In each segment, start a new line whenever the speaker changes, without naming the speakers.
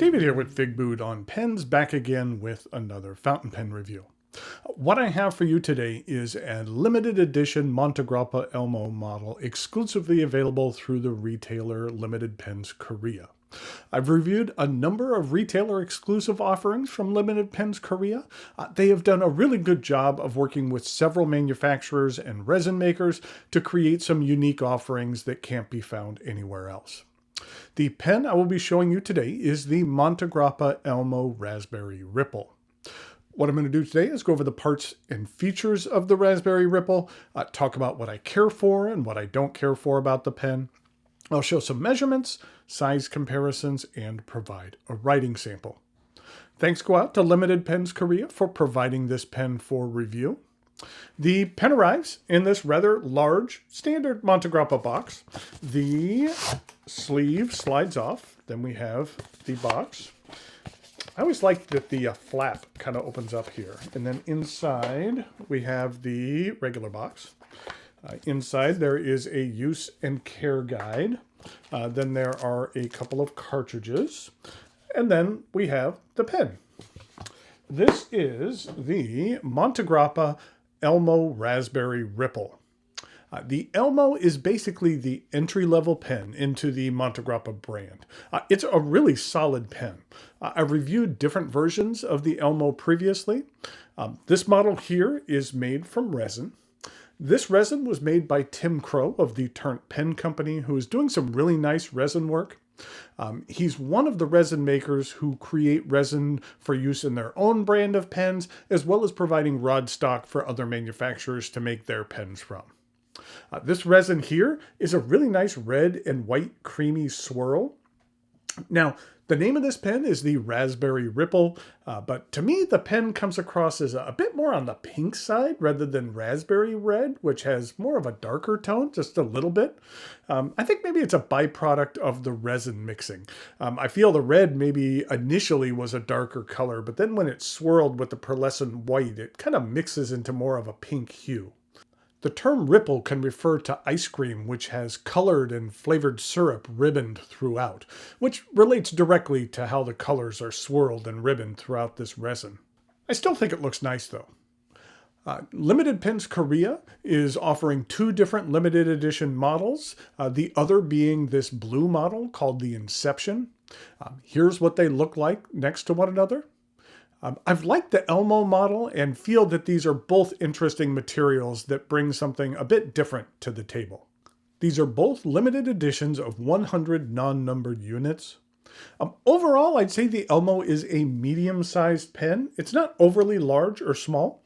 David here with Figboot on pens, back again with another fountain pen review. What I have for you today is a limited edition Montegrappa Elmo model exclusively available through the retailer Limited Pens Korea. I've reviewed a number of retailer exclusive offerings from Limited Pens Korea. They have done a really good job of working with several manufacturers and resin makers to create some unique offerings that can't be found anywhere else. The pen I will be showing you today is the Montegrappa Elmo Raspberry Ripple. What I'm going to do today is go over the parts and features of the Raspberry Ripple, talk about what I care for and what I don't care for about the pen. I'll show some measurements, size comparisons, and provide a writing sample. Thanks go out to Limited Pens Korea for providing this pen for review. The pen arrives in this rather large standard Montegrappa box. The sleeve slides off. Then we have the box. I always like that the flap kind of opens up here. And then inside we have the regular box. Inside there is a use and care guide. Then there are a couple of cartridges. And then we have the pen. This is the Montegrappa Elmo Raspberry Ripple. The Elmo is basically the entry-level pen into the Montegrappa brand. It's a really solid pen. I've reviewed different versions of the Elmo previously. This model here is made from resin. This resin was made by Tim Crow of the Turnt Pen Company, who is doing some really nice resin work. He's one of the resin makers who create resin for use in their own brand of pens, as well as providing rod stock for other manufacturers to make their pens from. This resin here is a really nice red and white creamy swirl. Now, the name of this pen is the Raspberry Ripple, but to me the pen comes across as a bit more on the pink side rather than raspberry red, which has more of a darker tone, just a little bit. I think maybe it's a byproduct of the resin mixing. I feel the red maybe initially was a darker color, but then when it's swirled with the pearlescent white, it kind of mixes into more of a pink hue. The term ripple can refer to ice cream which has colored and flavored syrup ribboned throughout, which relates directly to how the colors are swirled and ribboned throughout this resin. I still think it looks nice though. Limited Pens Korea is offering two different limited edition models, the other being this blue model called the Inception. Here's what they look like next to one another. I've liked the Elmo model and feel that these are both interesting materials that bring something a bit different to the table. These are both limited editions of 100 non-numbered units. Overall, I'd say the Elmo is a medium-sized pen. It's not overly large or small.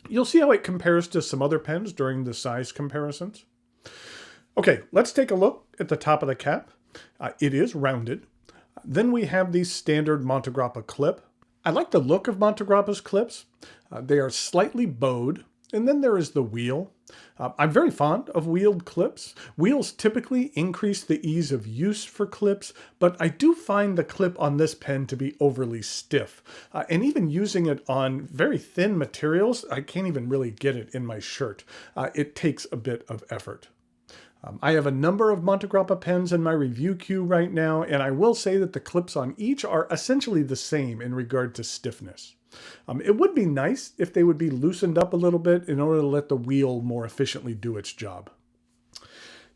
You'll see how it compares to some other pens during the size comparisons. Okay, let's take a look at the top of the cap. It is rounded. Then we have the standard Montegrappa clip. I like the look of Montegrappa's clips. They are slightly bowed, and then there is the wheel. I'm very fond of wheeled clips. Wheels typically increase the ease of use for clips, but I do find the clip on this pen to be overly stiff. And even using it on very thin materials, I can't even really get it in my shirt. It takes a bit of effort. I have a number of Montegrappa pens in my review queue right now, and I will say that the clips on each are essentially the same in regard to stiffness. It would be nice if they would be loosened up a little bit in order to let the wheel more efficiently do its job.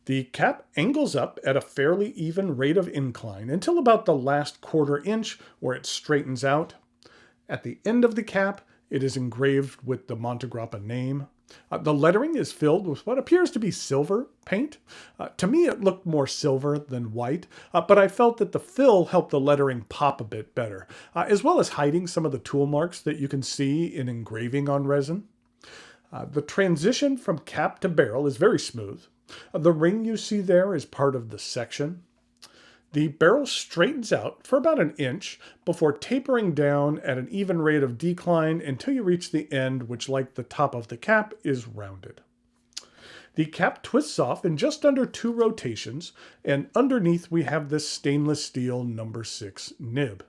The cap angles up at a fairly even rate of incline until about the last quarter inch where it straightens out. At the end of the cap, it is engraved with the Montegrappa name. The lettering is filled with what appears to be silver paint. To me, it looked more silver than white, but I felt that the fill helped the lettering pop a bit better, as well as hiding some of the tool marks that you can see in engraving on resin. The transition from cap to barrel is very smooth. The ring you see there is part of the section. The barrel straightens out for about an inch before tapering down at an even rate of decline until you reach the end, which, like the top of the cap, is rounded. The cap twists off in just under 2 rotations, and underneath we have this stainless steel number 6 nib.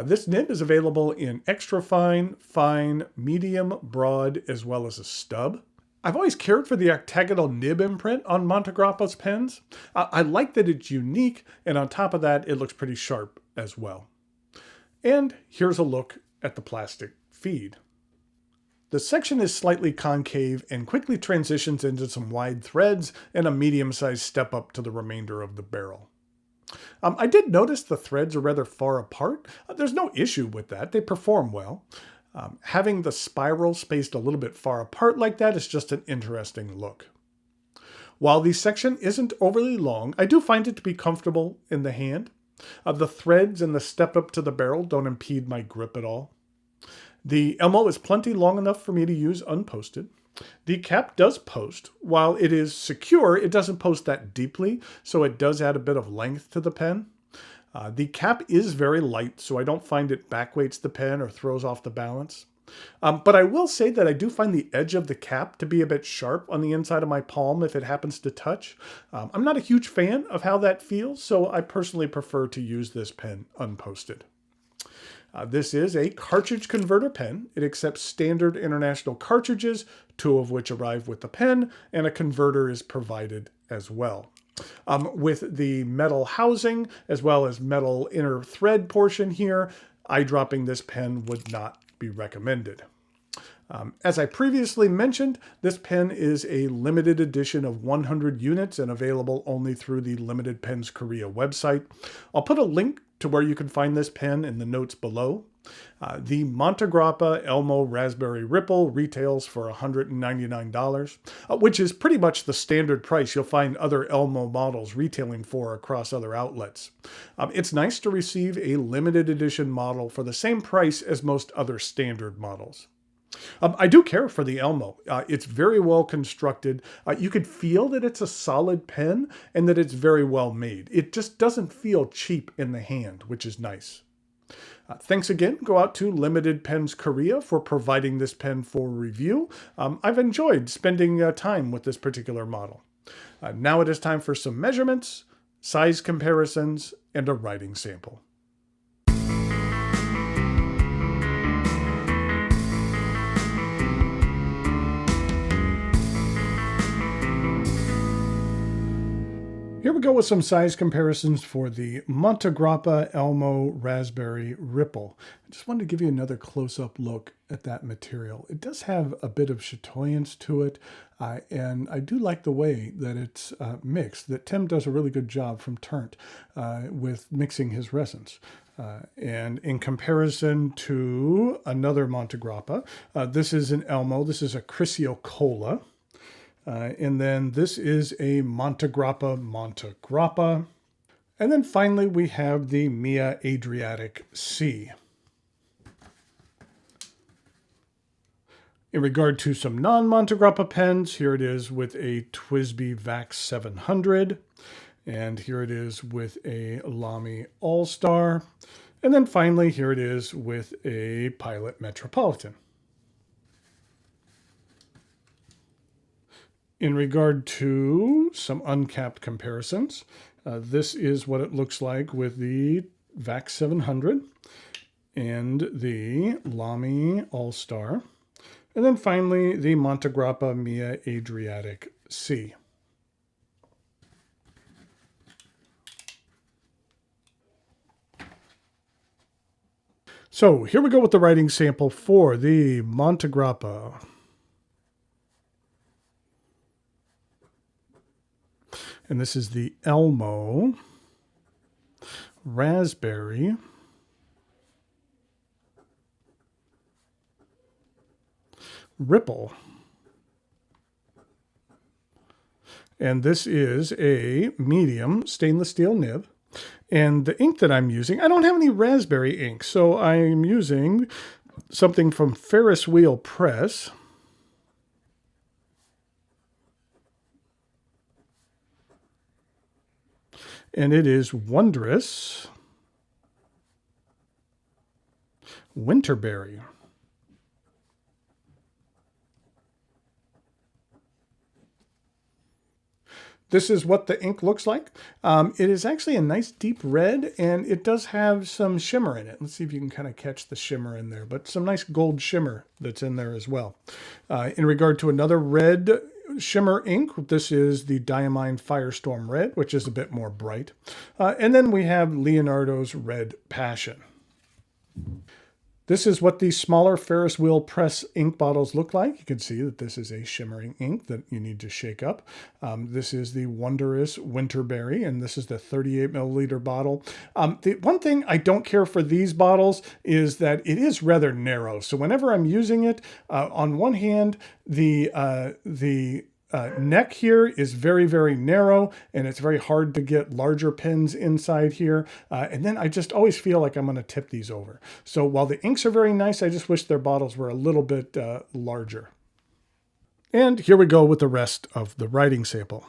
This nib is available in extra fine, fine, medium, broad, as well as a stub. I've always cared for the octagonal nib imprint on Montegrappa's pens. I like that it's unique, and on top of that, it looks pretty sharp as well. And here's a look at the plastic feed. The section is slightly concave and quickly transitions into some wide threads and a medium-sized step up to the remainder of the barrel. I did notice the threads are rather far apart. There's no issue with that. They perform well. Having the spiral spaced a little bit far apart like that is just an interesting look. While the section isn't overly long, I do find it to be comfortable in the hand. The threads and the step up to the barrel don't impede my grip at all. The Elmo is plenty long enough for me to use unposted. The cap does post. While it is secure, it doesn't post that deeply, so it does add a bit of length to the pen. The cap is very light, so I don't find it backweights the pen or throws off the balance. But I will say that I do find the edge of the cap to be a bit sharp on the inside of my palm if it happens to touch. I'm not a huge fan of how that feels, so I personally prefer to use this pen unposted. This is a cartridge converter pen. It accepts standard international cartridges, 2 of which arrive with the pen, and a converter is provided as well. With the metal housing, as well as metal inner thread portion here, eyedropping this pen would not be recommended. As I previously mentioned, this pen is a limited edition of 100 units and available only through the Limited Pens Korea website. I'll put a link to where you can find this pen in the notes below. The Montegrappa Elmo Raspberry Ripple retails for $199, which is pretty much the standard price you'll find other Elmo models retailing for across other outlets. It's nice to receive a limited edition model for the same price as most other standard models. I do care for the Elmo. It's very well constructed. You could feel that it's a solid pen and that it's very well made. It just doesn't feel cheap in the hand, which is nice. Thanks again go out to Limited Pens Korea for providing this pen for review. I've enjoyed spending time with this particular model. Now it is time for some measurements, size comparisons, and a writing sample. Here we go with some size comparisons for the Montegrappa Elmo Raspberry Ripple. I just wanted to give you another close-up look at that material. It does have a bit of chatoyance to it, and I do like the way that it's mixed, that Tim does a really good job from Turnt with mixing his resins. And in comparison to another Montegrappa, this is an Elmo, this is a Chrysiocola. And then this is a Montegrappa. And then finally we have the Mia Adriatic C. In regard to some non-Montegrappa pens, here it is with a TWSBI VAX 700. And here it is with a Lamy All-Star. And then finally here it is with a Pilot Metropolitan. In regard to some uncapped comparisons, this is what it looks like with the VAX 700 and the Lamy All-Star. And then finally, the Montegrappa Mia Adriatic C. So here we go with the writing sample for the Montegrappa. And this is the Elmo Raspberry Ripple. And this is a medium stainless steel nib. And the ink that I'm using, I don't have any raspberry ink, so I'm using something from Ferris Wheel Press. And it is Wondrous Winterberry. This is what the ink looks like. It is actually a nice deep red, and it does have some shimmer in it. Let's see if you can kind of catch the shimmer in there, but some nice gold shimmer that's in there as well. In regard to another red shimmer ink, this is the Diamine Firestorm Red, which is a bit more bright. And then we have Leonardo's Red Passion. This is what these smaller Ferris wheel press ink bottles look like. You can see that this is a shimmering ink that you need to shake up. This is the Wondrous Winterberry, and this is the 38 milliliter bottle. The one thing I don't care for these bottles is that it is rather narrow. So whenever I'm using it, on one hand, the neck here is very, very narrow, and it's very hard to get larger pens inside here. And then I just always feel like I'm going to tip these over. So while the inks are very nice, I just wish their bottles were a little bit larger. And here we go with the rest of the writing sample.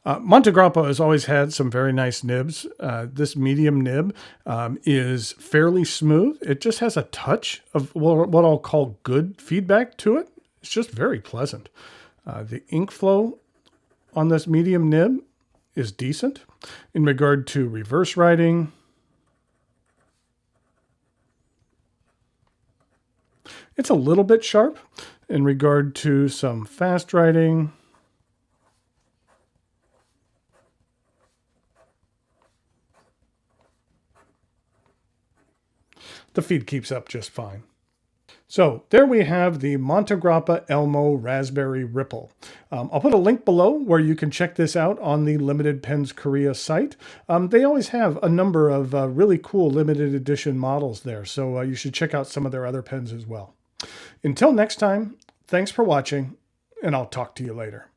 Montegrappa has always had some very nice nibs. This medium nib is fairly smooth. It just has a touch of what I'll call good feedback to it. It's just very pleasant. The ink flow on this medium nib is decent. In regard to reverse writing, it's a little bit sharp. In regard to some fast writing, the feed keeps up just fine. So there we have the Montegrappa Elmo Raspberry Ripple. I'll put a link below where you can check this out on the Limited Pens Korea site. They always have a number of really cool limited edition models there, so you should check out some of their other pens as well. Until next time, thanks for watching, and I'll talk to you later.